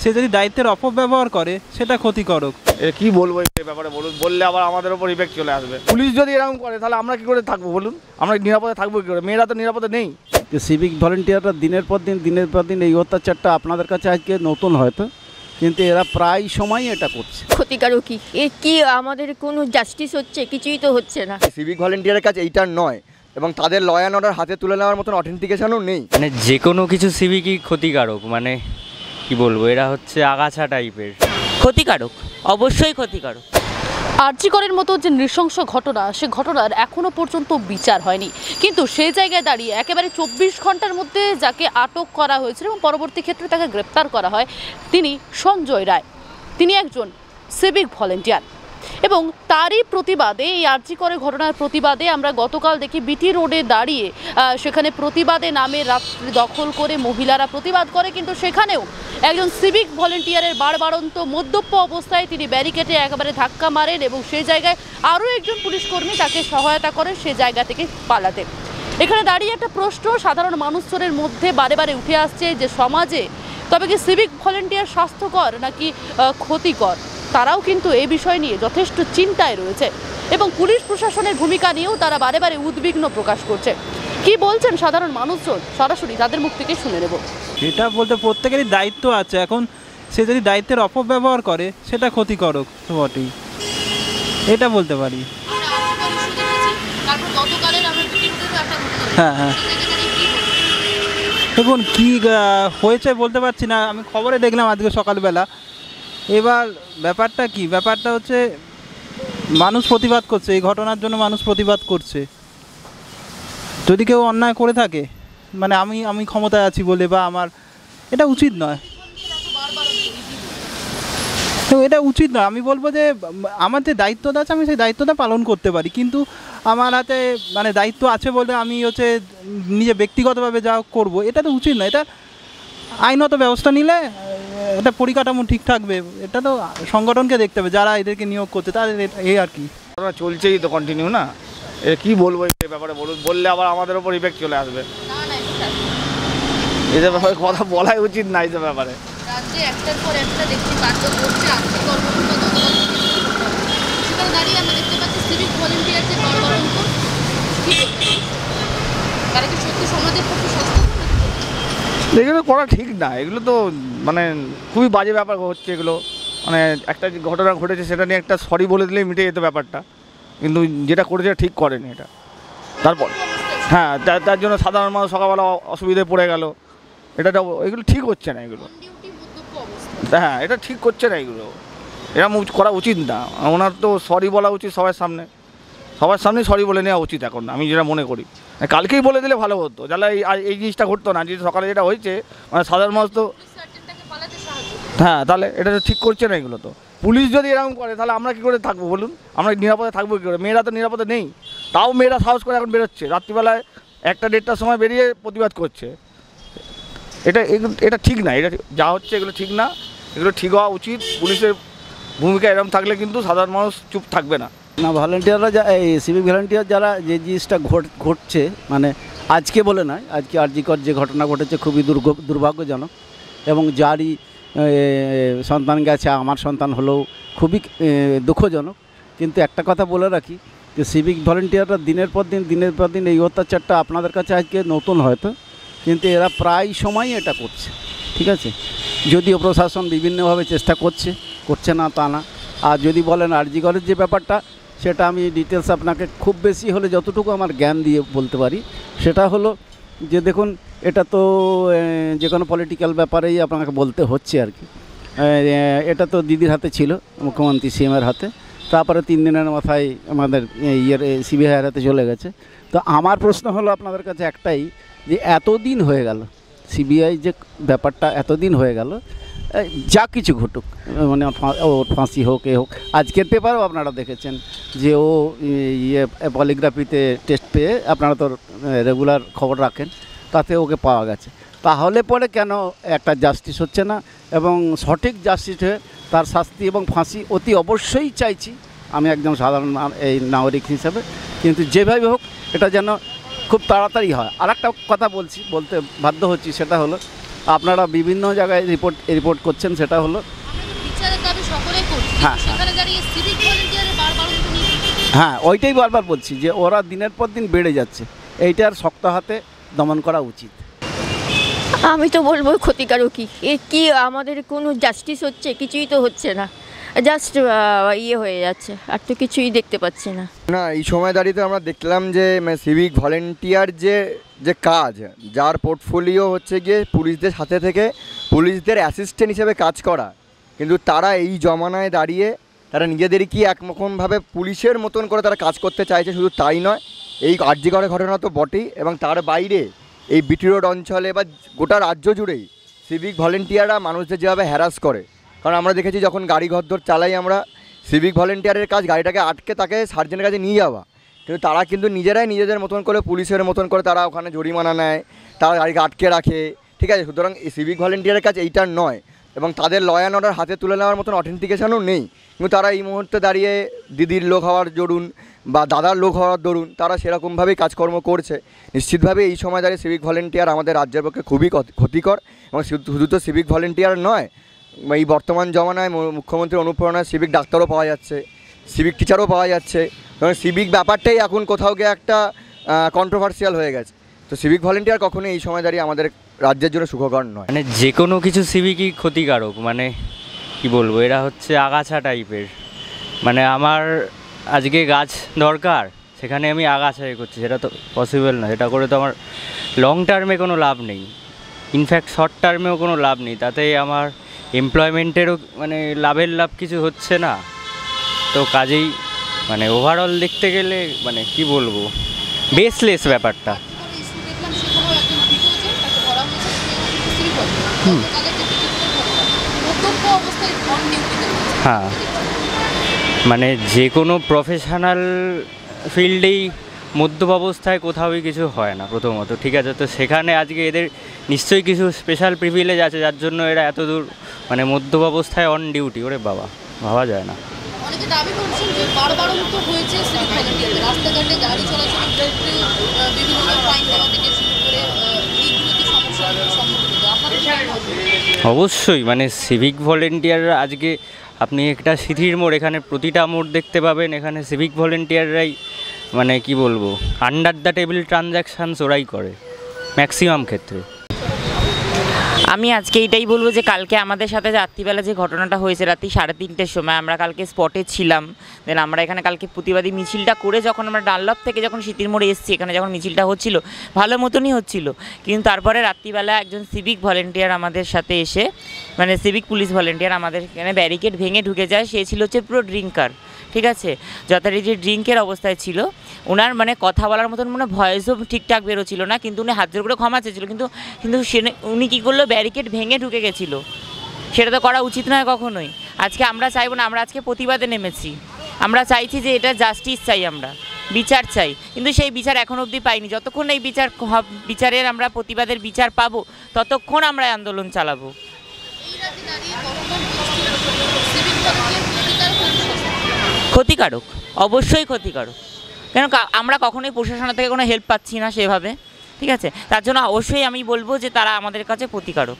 সে যদি দায়িত্বের অপব্যবহার করে সেটা ক্ষতিকারক। কি বলবো এই ব্যাপারে বলুন, বললে আবার আমাদের ওপর ইফেক্ট চলে আসবে। পুলিশ যদি এরকম করে তাহলে আমরা কি করে থাকবো বলুন, আমরা নিরাপদে থাকবো কি করে? মেয়েরা তো নিরাপদে নেই। সিভিক ভলেন্টিয়াররা দিনের পর দিন এই অত্যাচারটা আপনাদের কাছে আজকে নতুন হয়তো, কিন্তু এরা প্রায় সময় এটা করছে। ক্ষতিকারকই কি আমাদের কোনো জাস্টিস হচ্ছে? কিছুই তো হচ্ছে না। সিভিক ভলেন্টিয়ারের কাছে এইটা নয়, এবং তাদের ল অ্যান্ড অর্ডার হাতে তুলে নেওয়ার মতন অথেন্টিকেশনও নেই। মানে যে কোনো কিছু সিভিকই ক্ষতিকারক, মানে কি বলবো, এরা হচ্ছে আগাছা টাইপের। ক্ষতিকারক, অবশ্যই ক্ষতিকারক। আরজি করের মতো যে নৃশংস ঘটনা, সে ঘটনার এখনও পর্যন্ত বিচার হয়নি, কিন্তু সেই জায়গায় দাঁড়িয়ে একেবারে 24 ঘন্টার মধ্যে যাকে আটক করা হয়েছিল এবং পরবর্তী ক্ষেত্রে তাকে গ্রেপ্তার করা হয়, তিনি সঞ্জয় রায়। তিনি একজন সিভিক ভলেন্টিয়ার এবং তারই প্রতিবাদে, এই আরজি করে ঘটনার প্রতিবাদে আমরা গতকাল দেখি বিটি রোডে দাঁড়িয়ে সেখানে প্রতিবাদে নামে রাত্রি দখল করে মহিলারা প্রতিবাদ করে, কিন্তু সেখানেও একজন সিভিক ভলেন্টিয়ারের বাড়বাড়ন্ত মদ্যপ অবস্থায় তিনি ব্যারিকেডে একেবারে ধাক্কা মারেন এবং সেই জায়গায় আরও একজন পুলিশকর্মী তাকে সহায়তা করেন সে জায়গা থেকে পালাতে। এখানে দাঁড়িয়ে একটা প্রশ্ন সাধারণ মানুষজনের মধ্যে বারে বারে উঠে আসছে যে সমাজে তবে কি সিভিক ভলেন্টিয়ার স্বাস্থ্যকর নাকি ক্ষতিকর? তারাও কিন্তু এই বিষয় নিয়ে যথেষ্ট চিন্তায় রয়েছে এবং পুলিশ প্রশাসনের ভূমিকা নিয়েও তারা বারে বারে উদ্বিগ্ন প্রকাশ করছে। কি বলছেন সাধারণ মানুষজন, সরাসরি তাদের মুখ থেকে শুনে নেব। এটা বলতে প্রত্যেকেরই দায়িত্ব আছে, এখন সে যদি দায়িত্বের অপব্যবহার করে সেটা ক্ষতিকারক তো বটেই, এটা বলতে পারি। হ্যাঁ হ্যাঁ, দেখুন কী হয়েছে বলতে পারছি না, আমি খবরে দেখলাম আজকে সকালবেলা। এবার ব্যাপারটা কি, ব্যাপারটা হচ্ছে মানুষ প্রতিবাদ করছে, এই ঘটনার জন্য মানুষ প্রতিবাদ করছে। যদি কেউ অন্যায় করে থাকে, মানে আমি ক্ষমতায় আছি বলে বা আমার, এটা উচিত নয়, তো এটা উচিত নয়। আমি বলবো যে আমার যে দায়িত্বটা আছে আমি সেই দায়িত্বটা পালন করতে পারি, কিন্তু আমার হাতে মানে দায়িত্ব আছে বলে আমি হচ্ছে নিজে ব্যক্তিগতভাবে যা করব এটা তো উচিত নয়। এটা আইনত ব্যবস্থা নিলে এটা পরিকাঠামো ঠিক থাকবে, এটা তো সংগঠনকে দেখতে হবে যারা এদেরকে নিয়োগ করছে তাদের, এই আর কি। চলছেই তো কন্টিনিউ না, কি বলবো এই ব্যাপারে বলুন, বললে আবার আমাদের ওপর ইফেক্ট চলে আসবে। এই যে ব্যাপারে কথা বলাই উচিত না, এই যে ব্যাপারে এগুলো করা ঠিক না, এগুলো তো মানে খুবই বাজে ব্যাপার হচ্ছে এগুলো। মানে একটা ঘটনা ঘটেছে সেটা নিয়ে একটা সরি বলে দিলেই মিটে যেত ব্যাপারটা, কিন্তু যেটা করেছে ঠিক করেনি এটা। তারপর হ্যাঁ, তার জন্য সাধারণ মানুষ সকালবেলা অসুবিধায় পড়ে গেল, এগুলো ঠিক হচ্ছে না এগুলো। হ্যাঁ, এটা ঠিক করছে না এগুলো, এরকম করা উচিত না। ওনার তো সরি বলা উচিত সবার সামনেই সরি বলে নেওয়া উচিত এখন, আমি যেটা মনে করি। কালকেই বলে দিলে ভালো হতো, যারা এই জিনিসটা ঘটতো না, যে সকালে যেটা হয়েছে, মানে সাধারণ মানুষ তো হ্যাঁ, তাহলে এটা তো ঠিক করছে না এগুলো। তো পুলিশ যদি এরকম করে তাহলে আমরা কী করে থাকবো বলুন, আমরা নিরাপদে থাকবো কী করে? মেয়েরা তো নিরাপদে নেই, তাও মেয়েরা সাহস করে এখন বেরোচ্ছে, রাত্রিবেলায় 1টা-1.5টার সময় বেরিয়ে প্রতিবাদ করছে। এটা ঠিক না, এটা যা হচ্ছে এগুলো ঠিক না, এগুলো ঠিক হওয়া উচিত। পুলিশের ভূমিকা এরকম থাকলে কিন্তু সাধারণ মানুষ চুপ থাকবে না। ভলেন্টিয়াররা এই সিভিক ভলেন্টিয়ার যারা যে জিনিসটা ঘটছে, মানে আজকে বলে নয়, আজকে আরজিকর যে ঘটনা ঘটেছে খুবই দুর্ভাগ্যজনক, এবং যারই সন্তান গেছে, আমার সন্তান হলেও খুবই দুঃখজনক। কিন্তু একটা কথা বলে রাখি যে সিভিক ভলেন্টিয়াররা দিনের পর দিন এই অত্যাচারটা আপনাদের কাছে আজকে নতুন হয়তো, কিন্তু এরা প্রায় সময় এটা করছে, ঠিক আছে? যদিও প্রশাসন বিভিন্নভাবে চেষ্টা করছে না তা না। আর যদি বলেন আরজিকরের যে ব্যাপারটা, সেটা আমি ডিটেলস আপনাকে খুব বেশি হলে যতটুকু আমার জ্ঞান দিয়ে বলতে পারি, সেটা হলো যে দেখুন, এটা তো যে কোনো পলিটিক্যাল ব্যাপারেই আপনাকে বলতে হচ্ছে আর কি। এটা তো দিদির হাতে ছিল, মুখ্যমন্ত্রী সিএমের হাতে, তারপরে 3 দিনের মাথায় আমাদের সিবিআইয়ের হাতে চলে গেছে। তো আমার প্রশ্ন হলো আপনাদের কাছে একটাই, যে এতদিন হয়ে গেল সিবিআই যে ব্যাপারটা এতদিন হয়ে গেল, যা কিছু ঘটুক, মানে ওর ফাঁসি হোক এ হোক, আজকের পেপারও আপনারা দেখেছেন যে ও পলিগ্রাফিতে টেস্ট পেয়ে, আপনারা তো রেগুলার খবর রাখেন, তাতে ওকে পাওয়া গেছে। তাহলে পরে কেন একটা জাস্টিস হচ্ছে না, এবং সঠিক জাস্টিস হয়ে তার শাস্তি এবং ফাঁসি অতি অবশ্যই চাইছি আমি একজন সাধারণ এই নাগরিক হিসাবে, কিন্তু যেভাবে হোক এটা যেন খুব তাড়াতাড়ি হয়। আর একটা কথা বলতে বাধ্য হচ্ছি, সেটা হলো আপনারা বিভিন্ন জায়গায় রিপোর্ট করছেন, সেটা হলো বিচারের দাবি সকলেই করছে, হ্যাঁ। সেখানে দাঁড়িয়ে সিভিক ভলেন্টিয়ারের বারবার হ্যাঁ, ওইটাই বারবার বলছি যে ওরা দিনের পর দিন বেড়ে যাচ্ছে, এইটার শক্ত হাতে দমন করা উচিত। আমি তো বলবো ক্ষতিকারকই। এ কি আমাদের কোনো জাস্টিস হচ্ছে? কিছুই তো হচ্ছে না, জাস্ট ইয়ে হয়ে যাচ্ছে, আর তো কিছুই দেখতে পাচ্ছি না। না, এই সময় দাঁড়িয়ে আমরা দেখলাম যে সিভিক ভলেন্টিয়ার যে কাজ, যার পোর্টফোলিও হচ্ছে গিয়ে পুলিশদের সাথে থেকে পুলিশদের অ্যাসিস্ট্যান্ট হিসেবে কাজ করা, কিন্তু তারা এই জমানায় দাঁড়িয়ে তারা নিজেদেরই একরকমভাবে পুলিশের মতন করে তারা কাজ করতে চাইছে। শুধু তাই নয়, এই আরজি করের ঘটনা তো বটেই, এবং তার বাইরে এই বিটি রোড অঞ্চলে বা গোটা রাজ্য জুড়েই সিভিক ভলেন্টিয়াররা মানুষদের যেভাবে হ্যারাস করে। কারণ আমরা দেখেছি যখন গাড়ি ঘরদোর চালাই আমরা, সিভিক ভলেন্টিয়ারের কাজ গাড়িটাকে আটকে তাকে সার্জেন্টের কাছে নিয়ে যাওয়া, কিন্তু তারা কিন্তু নিজেরাই নিজেদের মতন করে পুলিশের মতন করে তারা ওখানে জরিমানা নেয়, তারা গাড়িকে আটকে রাখে। ঠিক আছে, সুতরাং এই সিভিক ভলেন্টিয়ারের কাজ এইটার নয়, এবং তাদের ল অ্যান্ড অর্ডার হাতে তুলে নেওয়ার মতন অথেন্টিকেশনও নেই, কিন্তু তারা এই মুহূর্তে দাঁড়িয়ে দিদির লোক হওয়ার দরুন বা দাদার লোক হওয়ার দরুন তারা সেরকমভাবেই কাজকর্ম করছে। নিশ্চিতভাবে এই সময় দাঁড়িয়ে সিভিক ভলেন্টিয়ার আমাদের রাজ্যের পক্ষে খুবই ক্ষতিকর, এবং শুধু তো সিভিক ভলেন্টিয়ার নয়, এই বর্তমান জমানায় মুখ্যমন্ত্রীর অনুপ্রেরণায় সিভিক ডাক্তারও পাওয়া যাচ্ছে, সিভিক টিচারও পাওয়া যাচ্ছে, এবং সিভিক ব্যাপারটাই এখন কোথাও গিয়ে একটা কন্ট্রোভার্সিয়াল হয়ে গেছে। তো সিভিক ভলেন্টিয়ার কখনোই এই সময় দাঁড়িয়ে আমাদের রাজ্যের জন্য সুখকর নয়। মানে যে কোনো কিছু সিভিকই ক্ষতিকারক, মানে কি বলবো, এরা হচ্ছে আগাছা টাইপের। মানে আমার আজকে গাছ দরকার, সেখানে আমি আগাছা করছি, সেটা তো পসিবল না। সেটা করে তো আমার লং টার্মে কোনো লাভ নেই, ইনফ্যাক্ট শর্ট টার্মেও কোনো লাভ নেই, তাতে আমার এমপ্লয়মেন্টেরও মানে লাভ কিছু হচ্ছে না। তো কাজেই মানে ওভারঅল দেখতে গেলে মানে কি বলবো, বেসলেস ব্যাপারটা। হ্যাঁ, মানে যে কোনো প্রফেশনাল ফিল্ডেই মধ্যম অবস্থায় কোথাওই কিছু হয় না প্রথমত, ঠিক আছে। তো সেখানে আজকে এদের নিশ্চয়ই কিছু স্পেশাল প্রিভিলেজ আছে, যার জন্য এরা এত দূর মানে মধ্যম অবস্থায় অন ডিউটি। ওরে বাবা, ভাবা যায় না। অনেকে দাবি করছেন যে বারবারন্ত হয়েছে সিভিক ভলেন্টিয়ারদের রাস্তাঘাটে গাড়ি চলাচলের ক্ষেত্রে বিভিন্ন ফাইন দেওয়া থেকে শুরু করে এইগুলোতে সমস্যার সম্মুখীন হতে আপনাদের। অবশ্যই, মানে সিভিক ভলেন্টিয়াররা আজকে আপনি একটা সিথির মোড়, এখানে প্রতিটা মোড় দেখতে পাবেন, এখানে সিভিক ভলেন্টিয়াররাই মানে কি বলবো আন্ডার দ্য টেবিল ট্রানজ্যাকশানস ওরাই করে ম্যাক্সিমাম ক্ষেত্রে। আমি আজকে এইটাই বলবো যে কালকে আমাদের সাথে রাত্রিবেলা যে ঘটনাটা হয়েছে রাত্রি 3:30-র সময়, আমরা কালকে স্পটে ছিলাম। দেন আমরা এখানে কালকে প্রতিবাদী মিছিলটা করে যখন আমরা ডানলপ থেকে যখন সিটির মোড়ে এসেছি, এখানে যখন মিছিলটা হচ্ছিল ভালো মতনই হচ্ছিল, কিন্তু তারপরে রাত্রিবেলা একজন সিভিক ভলেন্টিয়ার আমাদের সাথে এসে, মানে সিভিক পুলিশ ভলেন্টিয়ার আমাদের এখানে ব্যারিকেড ভেঙে ঢুকে যায়। সে ছিল হচ্ছে পুরো ড্রিঙ্কার, ঠিক আছে, যথারীতি ড্রিঙ্কের অবস্থায় ছিল। ওনার মানে কথা বলার মতন মানে ভয়েসও ঠিকঠাক বেরোচ্ছিল না, কিন্তু উনি হাত জোর করে ক্ষমা চেয়েছিল, কিন্তু সে উনি কী করলো, ব্যারিকেড ভেঙে ঢুকে গেছিলো। সেটা তো করা উচিত নয় কখনোই। আজকে আমরা চাইবো না, আমরা আজকে প্রতিবাদে নেমেছি, আমরা চাইছি যে এটা জাস্টিস চাই, আমরা বিচার চাই, কিন্তু সেই বিচার এখন অবধি পাইনি। যতক্ষণ এই বিচারের আমরা প্রতিবাদের বিচার পাবো, ততক্ষণ আমরা আন্দোলন চালাবো। ক্ষতিকারক, অবশ্যই ক্ষতিকারক, কেন আমরা কখনোই প্রশাসনের থেকে কোনো হেল্প পাচ্ছি না সেভাবে, ঠিক আছে। তার জন্য অবশ্যই আমি বলবো যে তারা আমাদের কাছে ক্ষতিকারক।